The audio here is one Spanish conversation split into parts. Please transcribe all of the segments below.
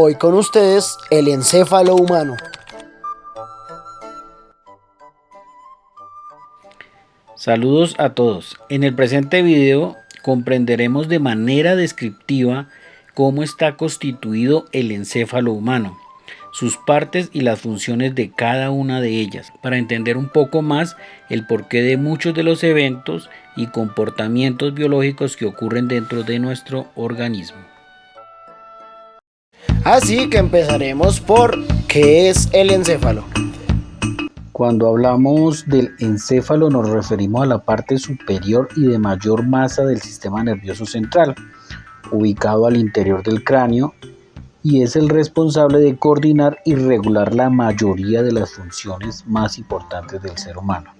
Hoy con ustedes, el encéfalo humano. Saludos a todos. En el presente video comprenderemos de manera descriptiva cómo está constituido el encéfalo humano, sus partes y las funciones de cada una de ellas, para entender un poco más el porqué de muchos de los eventos y comportamientos biológicos que ocurren dentro de nuestro organismo. Así que empezaremos por ¿qué es el encéfalo? Cuando hablamos del encéfalo nos referimos a la parte superior y de mayor masa del sistema nervioso central, ubicado al interior del cráneo, y es el responsable de coordinar y regular la mayoría de las funciones más importantes del ser humano.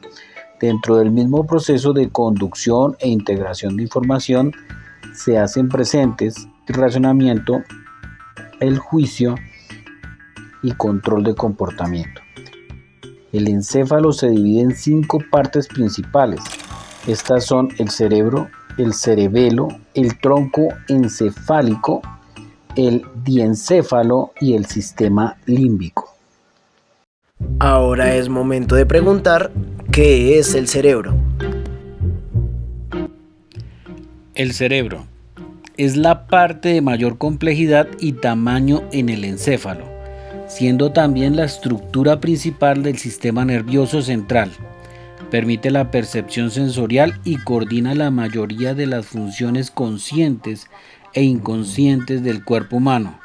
Dentro del mismo proceso de conducción e integración de información se hacen presentes el razonamiento, el juicio y control de comportamiento. El encéfalo se divide en 5 partes principales. Estas son el cerebro, el cerebelo, el tronco encefálico, el diencéfalo y el sistema límbico. Ahora es momento de preguntar ¿qué es el cerebro? El cerebro es la parte de mayor complejidad y tamaño en el encéfalo, siendo también la estructura principal del sistema nervioso central. Permite la percepción sensorial y coordina la mayoría de las funciones conscientes e inconscientes del cuerpo humano.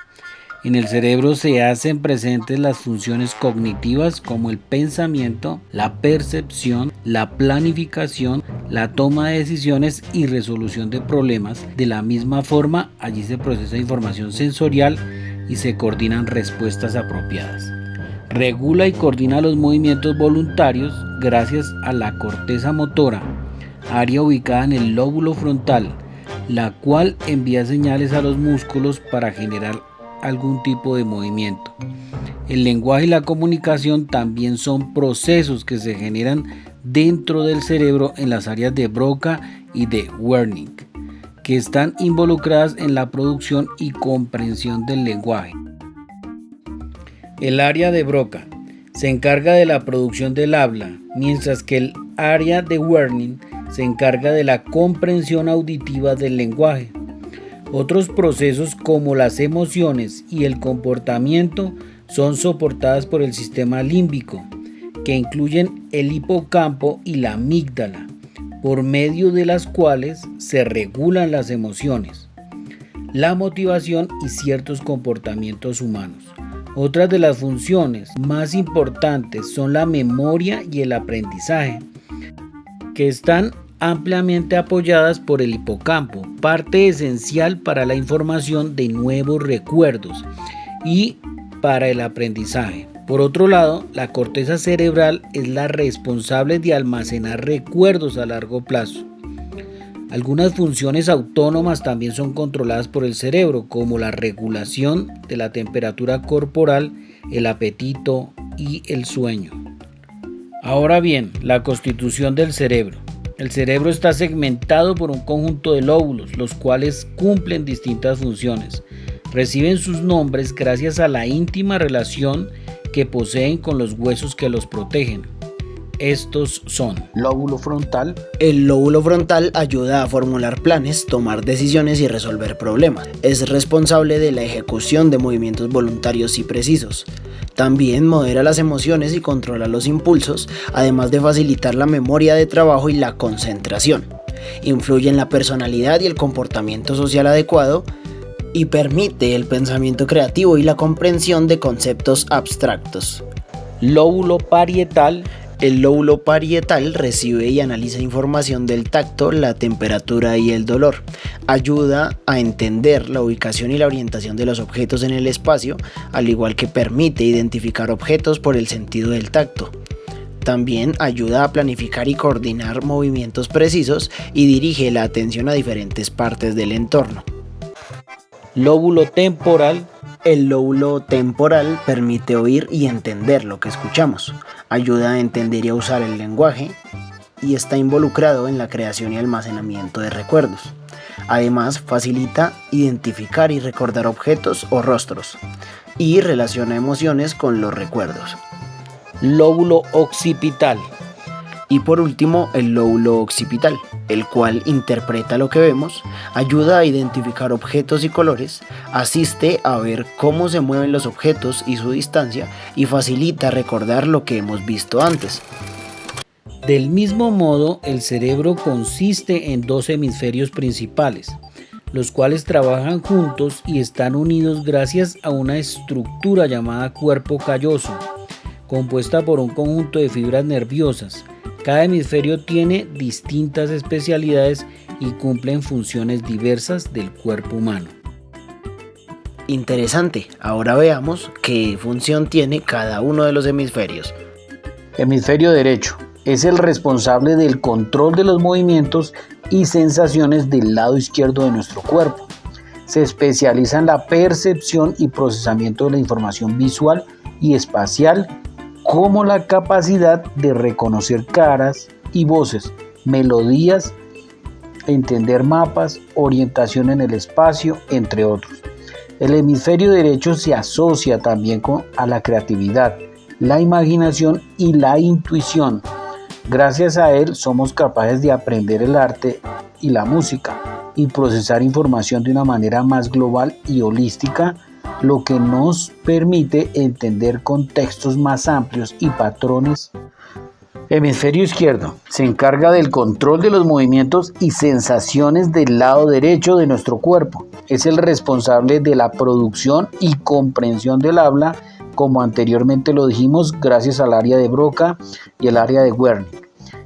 En el cerebro se hacen presentes las funciones cognitivas como el pensamiento, la percepción, la planificación, la toma de decisiones y resolución de problemas. De la misma forma, allí se procesa información sensorial y se coordinan respuestas apropiadas. Regula y coordina los movimientos voluntarios gracias a la corteza motora, área ubicada en el lóbulo frontal, la cual envía señales a los músculos para generar algún tipo de movimiento. El lenguaje y la comunicación también son procesos que se generan dentro del cerebro en las áreas de Broca y de Wernicke, que están involucradas en la producción y comprensión del lenguaje. El área de Broca se encarga de la producción del habla, mientras que el área de Wernicke se encarga de la comprensión auditiva del lenguaje. Otros procesos como las emociones y el comportamiento son soportadas por el sistema límbico, que incluyen el hipocampo y la amígdala, por medio de las cuales se regulan las emociones, la motivación y ciertos comportamientos humanos. Otras de las funciones más importantes son la memoria y el aprendizaje, que están ampliamente apoyadas por el hipocampo, parte esencial para la información de nuevos recuerdos y para el aprendizaje. Por otro lado, la corteza cerebral es la responsable de almacenar recuerdos a largo plazo. Algunas funciones autónomas también son controladas por el cerebro, como la regulación de la temperatura corporal, el apetito y el sueño. Ahora bien, la constitución del cerebro. El cerebro está segmentado por un conjunto de lóbulos, los cuales cumplen distintas funciones. Reciben sus nombres gracias a la íntima relación que poseen con los huesos que los protegen. Estos son: lóbulo frontal. El lóbulo frontal ayuda a formular planes, tomar decisiones y resolver problemas. Es responsable de la ejecución de movimientos voluntarios y precisos. También modera las emociones y controla los impulsos, además de facilitar la memoria de trabajo y la concentración. Influye en la personalidad y el comportamiento social adecuado y permite el pensamiento creativo y la comprensión de conceptos abstractos. Lóbulo parietal. El lóbulo parietal recibe y analiza información del tacto, la temperatura y el dolor. Ayuda a entender la ubicación y la orientación de los objetos en el espacio, al igual que permite identificar objetos por el sentido del tacto. También ayuda a planificar y coordinar movimientos precisos y dirige la atención a diferentes partes del entorno. Lóbulo temporal. El lóbulo temporal permite oír y entender lo que escuchamos. Ayuda a entender y a usar el lenguaje y está involucrado en la creación y almacenamiento de recuerdos. Además, facilita identificar y recordar objetos o rostros. y relaciona emociones con los recuerdos. Lóbulo occipital. Y por último, el lóbulo occipital, el cual interpreta lo que vemos, ayuda a identificar objetos y colores, asiste a ver cómo se mueven los objetos y su distancia y facilita recordar lo que hemos visto antes. Del mismo modo, el cerebro consiste en dos hemisferios principales, los cuales trabajan juntos y están unidos gracias a una estructura llamada cuerpo calloso, compuesta por un conjunto de fibras nerviosas. Cada hemisferio tiene distintas especialidades y cumplen funciones diversas del cuerpo humano. Interesante, ahora veamos qué función tiene cada uno de los hemisferios. Hemisferio derecho es el responsable del control de los movimientos y sensaciones del lado izquierdo de nuestro cuerpo. Se especializa en la percepción y procesamiento de la información visual y espacial, como la capacidad de reconocer caras y voces, melodías, entender mapas, orientación en el espacio, entre otros. El hemisferio derecho se asocia también a la creatividad, la imaginación y la intuición. Gracias a él somos capaces de aprender el arte y la música y procesar información de una manera más global y holística, lo que nos permite entender contextos más amplios y patrones. Hemisferio izquierdo se encarga del control de los movimientos y sensaciones del lado derecho de nuestro cuerpo. Es el responsable de la producción y comprensión del habla, como anteriormente lo dijimos, gracias al área de Broca y el área de Wernicke.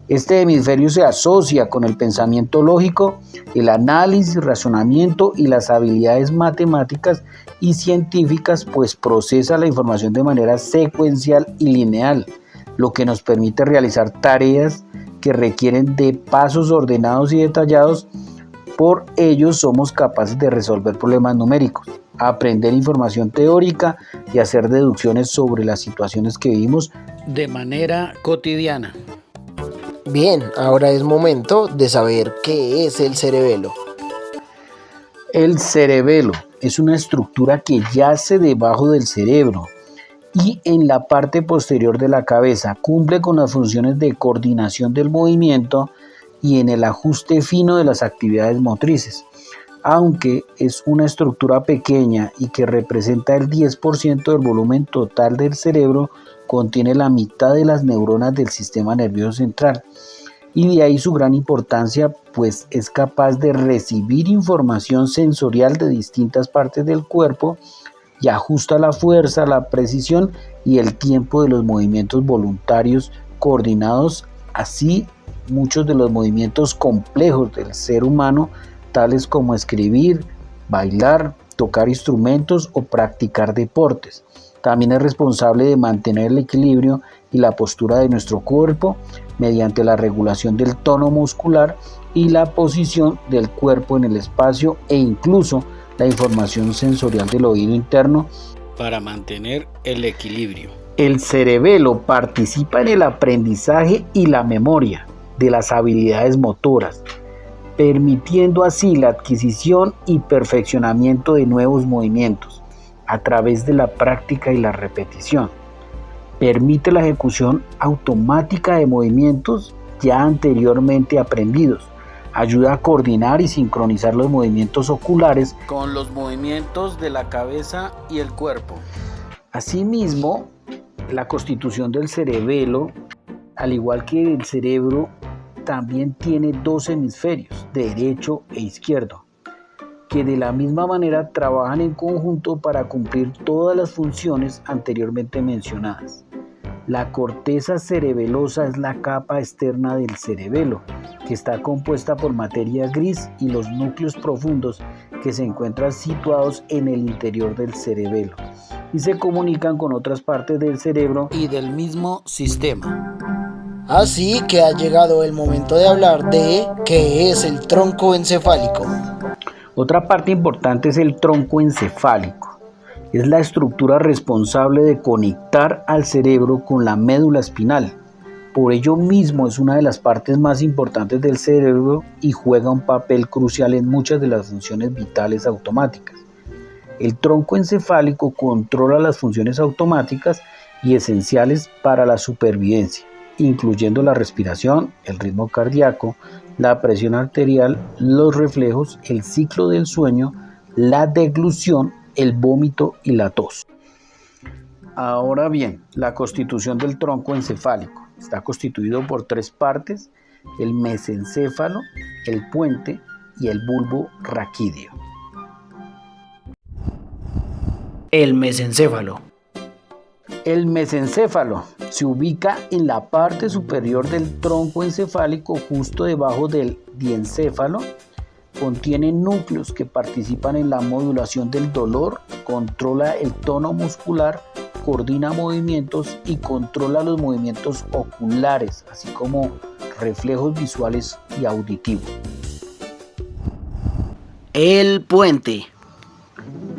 Este hemisferio se asocia con el pensamiento lógico, el análisis, razonamiento y las habilidades matemáticas y científicas, pues procesa la información de manera secuencial y lineal, lo que nos permite realizar tareas que requieren de pasos ordenados y detallados. Por ello somos capaces de resolver problemas numéricos, aprender información teórica y hacer deducciones sobre las situaciones que vivimos de manera cotidiana. Bien, ahora es momento de saber qué es el cerebelo. El cerebelo es una estructura que yace debajo del cerebro y en la parte posterior de la cabeza. Cumple con las funciones de coordinación del movimiento y en el ajuste fino de las actividades motrices. Aunque es una estructura pequeña y que representa el 10% del volumen total del cerebro, contiene la mitad de las neuronas del sistema nervioso central. Y de ahí su gran importancia, pues es capaz de recibir información sensorial de distintas partes del cuerpo y ajusta la fuerza, la precisión y el tiempo de los movimientos voluntarios coordinados. Así, muchos de los movimientos complejos del ser humano, tales como escribir, bailar, tocar instrumentos o practicar deportes. También es responsable de mantener el equilibrio y la postura de nuestro cuerpo mediante la regulación del tono muscular y la posición del cuerpo en el espacio e incluso la información sensorial del oído interno para mantener el equilibrio. El cerebelo participa en el aprendizaje y la memoria de las habilidades motoras, permitiendo así la adquisición y perfeccionamiento de nuevos movimientos a través de la práctica y la repetición. Permite la ejecución automática de movimientos ya anteriormente aprendidos. Ayuda a coordinar y sincronizar los movimientos oculares con los movimientos de la cabeza y el cuerpo. Asimismo, la constitución del cerebelo, al igual que el cerebro, también tiene dos hemisferios, derecho e izquierdo, que de la misma manera trabajan en conjunto para cumplir todas las funciones anteriormente mencionadas. La corteza cerebelosa es la capa externa del cerebelo, que está compuesta por materia gris, y los núcleos profundos que se encuentran situados en el interior del cerebelo y se comunican con otras partes del cerebro y del mismo sistema. Así que ha llegado el momento de hablar de qué es el tronco encefálico. Otra parte importante es el tronco encefálico. Es la estructura responsable de conectar al cerebro con la médula espinal. Por ello mismo es una de las partes más importantes del cerebro y juega un papel crucial en muchas de las funciones vitales automáticas. El tronco encefálico controla las funciones automáticas y esenciales para la supervivencia, incluyendo la respiración, el ritmo cardíaco, la presión arterial, los reflejos, el ciclo del sueño, la deglución, el vómito y la tos. Ahora bien, la constitución del tronco encefálico está constituido por 3 partes: el mesencéfalo, el puente y el bulbo raquídeo. El mesencéfalo. El mesencéfalo se ubica en la parte superior del tronco encefálico, justo debajo del diencéfalo. Contiene núcleos que participan en la modulación del dolor, controla el tono muscular, coordina movimientos y controla los movimientos oculares, así como reflejos visuales y auditivos. El puente.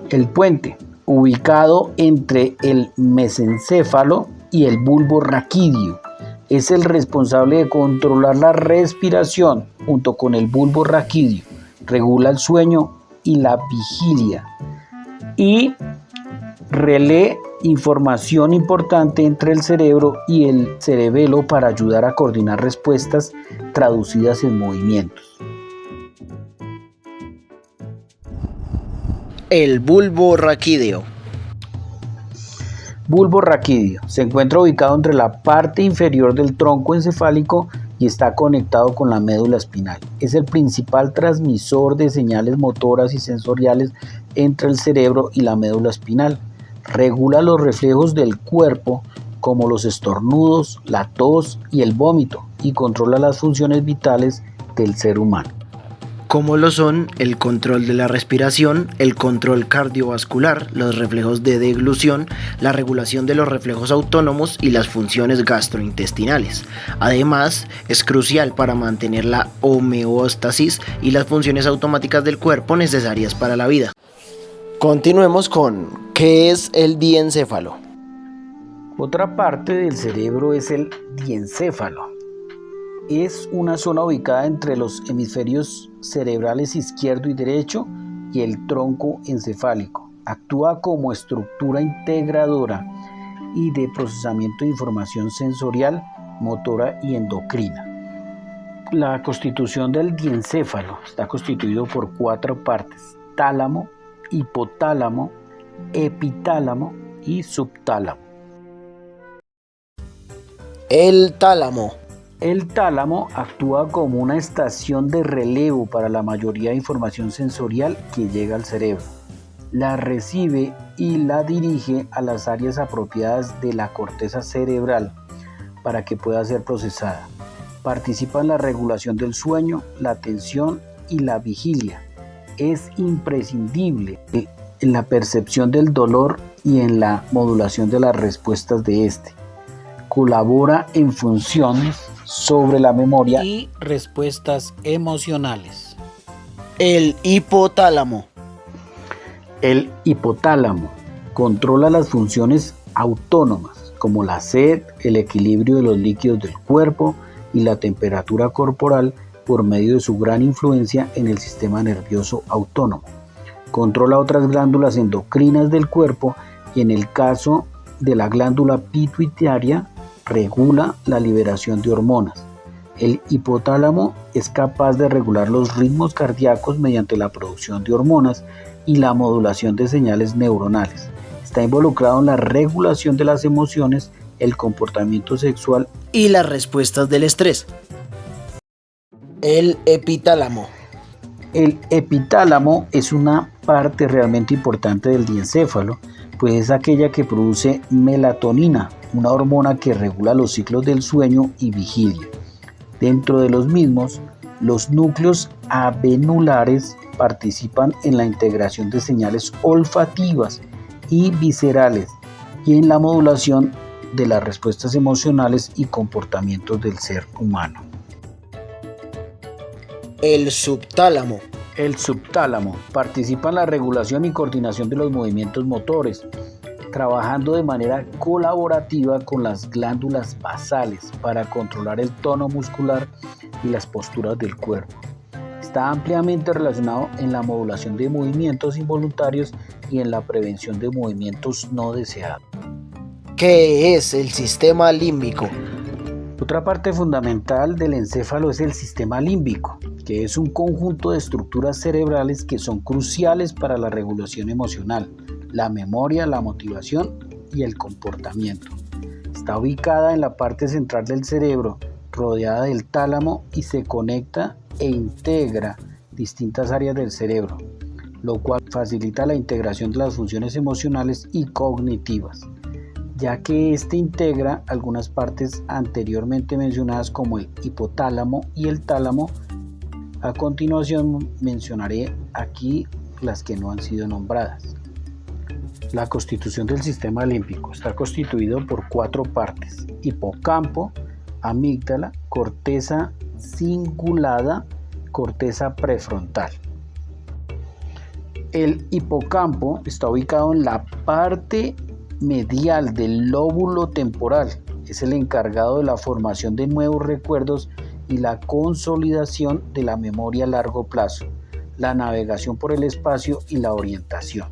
El puente, ubicado entre el mesencéfalo y el bulbo raquídeo, es el responsable de controlar la respiración junto con el bulbo raquídeo, regula el sueño y la vigilia y relee información importante entre el cerebro y el cerebelo para ayudar a coordinar respuestas traducidas en movimientos. El bulbo raquídeo. Bulbo raquídeo se encuentra ubicado entre la parte inferior del tronco encefálico y está conectado con la médula espinal. Es el principal transmisor de señales motoras y sensoriales entre el cerebro y la médula espinal. Regula los reflejos del cuerpo como los estornudos, la tos y el vómito, y controla las funciones vitales del ser humano, como lo son el control de la respiración, el control cardiovascular, los reflejos de deglución, la regulación de los reflejos autónomos y las funciones gastrointestinales. Además, es crucial para mantener la homeostasis y las funciones automáticas del cuerpo necesarias para la vida. Continuemos con ¿qué es el diencéfalo? Otra parte del cerebro es el diencéfalo. Es una zona ubicada entre los hemisferios cerebrales izquierdo y derecho y el tronco encefálico. Actúa como estructura integradora y de procesamiento de información sensorial, motora y endocrina. La constitución del diencéfalo está constituido por 4 partes: tálamo, hipotálamo, epitálamo y subtálamo. El tálamo. El tálamo actúa como una estación de relevo para la mayoría de información sensorial que llega al cerebro. La recibe y la dirige a las áreas apropiadas de la corteza cerebral para que pueda ser procesada. Participa en la regulación del sueño, la atención y la vigilia. Es imprescindible en la percepción del dolor y en la modulación de las respuestas de este. Colabora en funciones sobre la memoria y respuestas emocionales. El hipotálamo. El hipotálamo controla las funciones autónomas como la sed, el equilibrio de los líquidos del cuerpo y la temperatura corporal por medio de su gran influencia en el sistema nervioso autónomo. Controla otras glándulas endocrinas del cuerpo y en el caso de la glándula pituitaria regula la liberación de hormonas. El hipotálamo es capaz de regular los ritmos cardíacos mediante la producción de hormonas y la modulación de señales neuronales. Está involucrado en la regulación de las emociones, el comportamiento sexual y las respuestas del estrés. El epitálamo. El epitálamo es una parte realmente importante del diencéfalo, pues es aquella que produce melatonina, una hormona que regula los ciclos del sueño y vigilia. Dentro de los mismos, los núcleos avenulares participan en la integración de señales olfativas y viscerales y en la modulación de las respuestas emocionales y comportamientos del ser humano. El subtálamo. El subtálamo participa en la regulación y coordinación de los movimientos motores, trabajando de manera colaborativa con las glándulas basales para controlar el tono muscular y las posturas del cuerpo. Está está ampliamente relacionado en la modulación de movimientos involuntarios y en la prevención de movimientos no deseados. ¿Qué es el sistema límbico? Otra parte fundamental del encéfalo es el sistema límbico, que es un conjunto de estructuras cerebrales que son cruciales para la regulación emocional, la memoria, la motivación y el comportamiento. Está ubicada en la parte central del cerebro, rodeada del tálamo, y se conecta e integra distintas áreas del cerebro, lo cual facilita la integración de las funciones emocionales y cognitivas, ya que integra algunas partes anteriormente mencionadas como el hipotálamo y el tálamo. A continuación mencionaré aquí las que no han sido nombradas. La constitución del sistema límbico está constituido por 4 partes: hipocampo, amígdala, corteza cingulada, corteza prefrontal. El hipocampo está ubicado en la parte medial del lóbulo temporal. Es el encargado de la formación de nuevos recuerdos y la consolidación de la memoria a largo plazo, la navegación por el espacio y la orientación.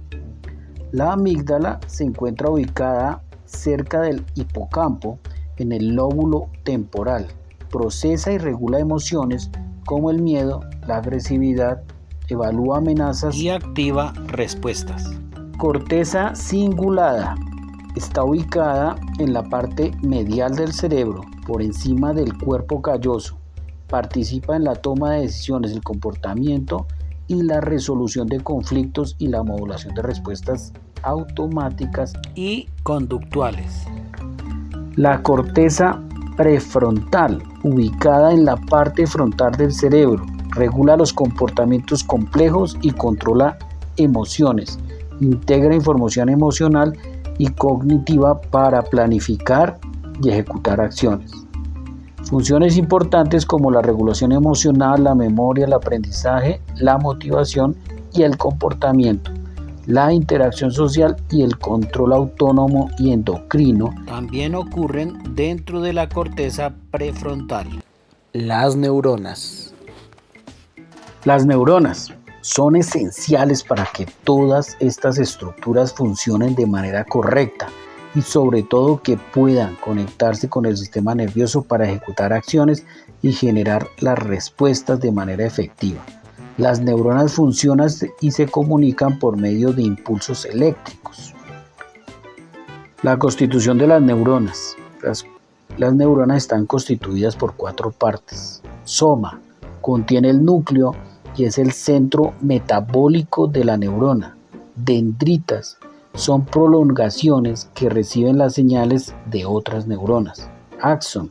La amígdala se encuentra ubicada cerca del hipocampo en el lóbulo temporal. Procesa y regula emociones como el miedo, la agresividad, evalúa amenazas y activa respuestas. Corteza cingulada está ubicada en la parte medial del cerebro, por encima del cuerpo calloso. Participa en la toma de decisiones, el comportamiento y la resolución de conflictos y la modulación de respuestas automáticas y conductuales. La corteza prefrontal, ubicada en la parte frontal del cerebro, regula los comportamientos complejos y controla emociones. Integra información emocional y cognitiva para planificar y ejecutar acciones. Funciones importantes como la regulación emocional, la memoria, el aprendizaje, la motivación y el comportamiento, la interacción social y el control autónomo y endocrino también ocurren dentro de la corteza prefrontal. Las neuronas. Las neuronas son esenciales para que todas estas estructuras funcionen de manera correcta y sobre todo que puedan conectarse con el sistema nervioso para ejecutar acciones y generar las respuestas de manera efectiva. Las neuronas funcionan y se comunican por medio de impulsos eléctricos. La constitución de las neuronas. Las neuronas están constituidas por 4 partes. Soma contiene el núcleo y es el centro metabólico de la neurona. Dendritas son prolongaciones que reciben las señales de otras neuronas. Axón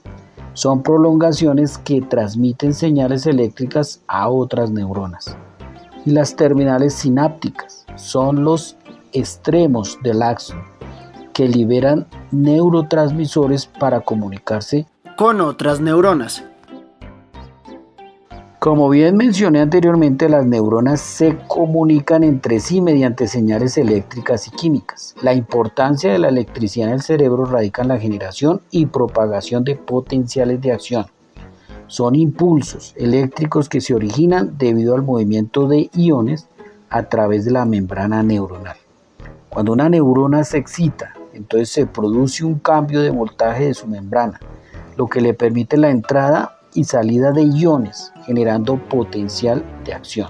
son prolongaciones que transmiten señales eléctricas a otras neuronas. Y las terminales sinápticas son los extremos del axón que liberan neurotransmisores para comunicarse con otras neuronas. Como bien mencioné anteriormente, las neuronas se comunican entre sí mediante señales eléctricas y químicas. La importancia de la electricidad en el cerebro radica en la generación y propagación de potenciales de acción. Son impulsos eléctricos que se originan debido al movimiento de iones a través de la membrana neuronal. Cuando una neurona se excita, entonces se produce un cambio de voltaje de su membrana, lo que le permite la entrada y salida de iones, generando potencial de acción.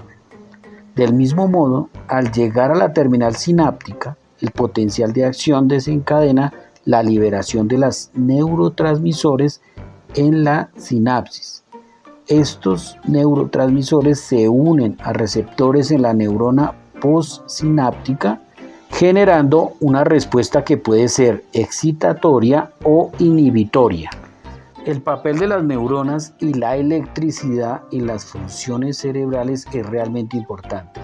Del mismo modo, al llegar a la terminal sináptica, el potencial de acción desencadena la liberación de los neurotransmisores en la sinapsis. Estos neurotransmisores se unen a receptores en la neurona postsináptica, generando una respuesta que puede ser excitatoria o inhibitoria. El papel de las neuronas y la electricidad en las funciones cerebrales es realmente importante.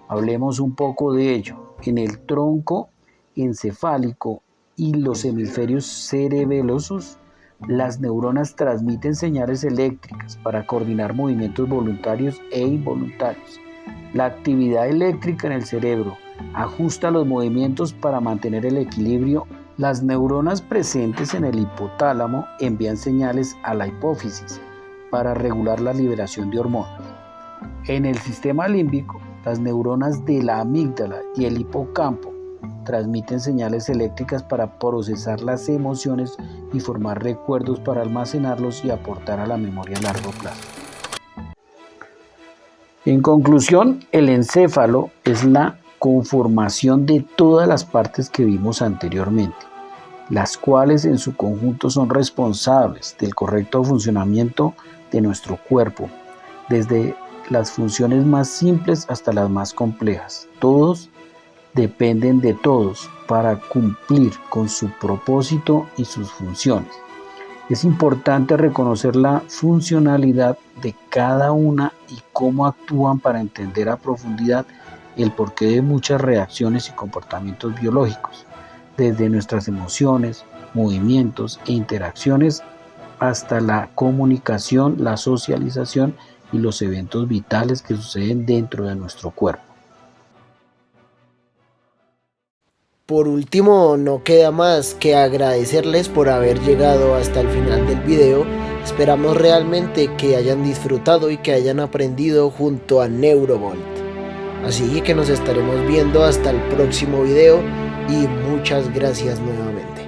Hablemos un poco de ello. En el tronco encefálico y los hemisferios cerebelosos, las neuronas transmiten señales eléctricas para coordinar movimientos voluntarios e involuntarios. La actividad eléctrica en el cerebro ajusta los movimientos para mantener el equilibrio. Las neuronas presentes en el hipotálamo envían señales a la hipófisis para regular la liberación de hormonas. En el sistema límbico, las neuronas de la amígdala y el hipocampo transmiten señales eléctricas para procesar las emociones y formar recuerdos para almacenarlos y aportar a la memoria a largo plazo. En conclusión, el encéfalo es la conformación de todas las partes que vimos anteriormente, las cuales en su conjunto son responsables del correcto funcionamiento de nuestro cuerpo, desde las funciones más simples hasta las más complejas. Todos dependen de todos para cumplir con su propósito y sus funciones. Es importante reconocer la funcionalidad de cada una y cómo actúan para entender a profundidad el porqué de muchas reacciones y comportamientos biológicos, desde nuestras emociones, movimientos e interacciones hasta la comunicación, la socialización y los eventos vitales que suceden dentro de nuestro cuerpo. Por último, no queda más que agradecerles por haber llegado hasta el final del video. Esperamos realmente que hayan disfrutado y que hayan aprendido junto a Neurovolt. Así que nos estaremos viendo hasta el próximo video y muchas gracias nuevamente.